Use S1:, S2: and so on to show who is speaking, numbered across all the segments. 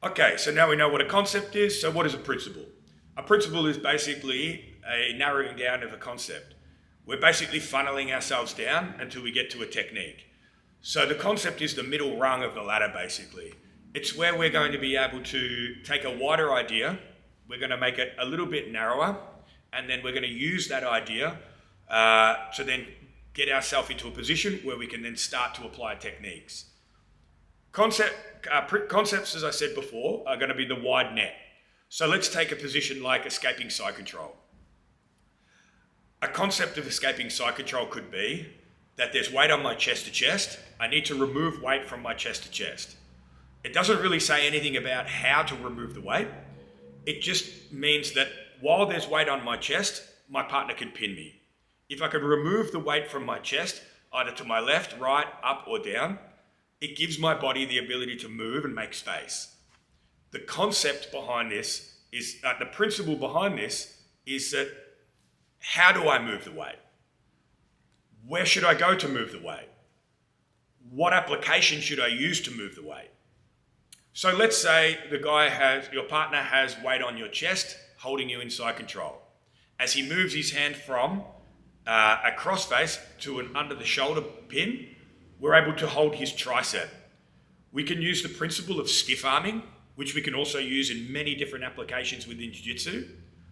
S1: Okay, so now we know what a concept is. So what is a principle? A principle is basically a narrowing down of a concept. We're basically funneling ourselves down until we get to a technique. So the concept is the middle rung of the ladder, basically. It's where we're going to be able to take a wider idea, we're going to make it a little bit narrower, and then we're going to use that idea to then get ourselves into a position where we can then start to apply techniques. Concepts, as I said before, are going to be the wide net. So let's take a position like escaping side control. A concept of escaping side control could be that there's weight on my chest to chest. I need to remove weight from my chest to chest. It doesn't really say anything about how to remove the weight. It just means that while there's weight on my chest, my partner can pin me. If I can remove the weight from my chest, either to my left, right, up or down, it gives my body the ability to move and make space. The concept behind this is, the principle behind this is that how do I move the weight? Where should I go to move the weight? What application should I use to move the weight? So let's say your partner has weight on your chest, holding you in side control. As he moves his hand from a crossface to an under the shoulder pin, we're able to hold his tricep. We can use the principle of stiff arming, which we can also use in many different applications within Jiu-Jitsu.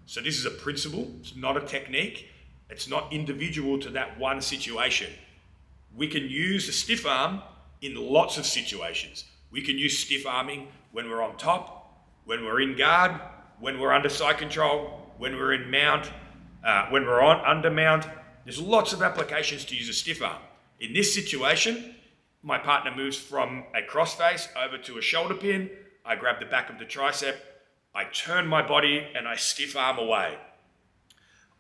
S1: So this is a principle, it's not a technique, it's not individual to that one situation. We can use the stiff arm in lots of situations. We can use stiff arming when we're on top, when we're in guard, when we're under side control, when we're in mount, when we're on under mount. There's lots of applications to use a stiff arm. In this situation, my partner moves from a crossface over to a shoulder pin. I grab the back of the tricep, I turn my body and I stiff arm away.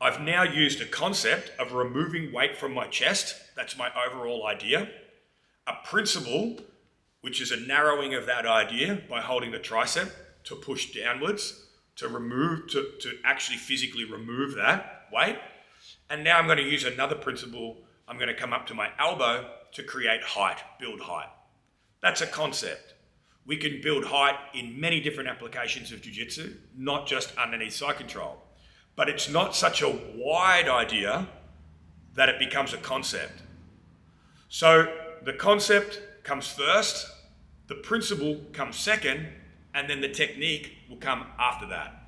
S1: I've now used a concept of removing weight from my chest. That's my overall idea. A principle, which is a narrowing of that idea by holding the tricep to push downwards, to actually physically remove that weight. And now I'm going to use another principle. I'm going to come up to my elbow to create height, build height. That's a concept. We can build height in many different applications of Jiu-Jitsu, not just underneath side control. But it's not such a wide idea that it becomes a concept. So the concept comes first, the principle comes second, and then the technique will come after that.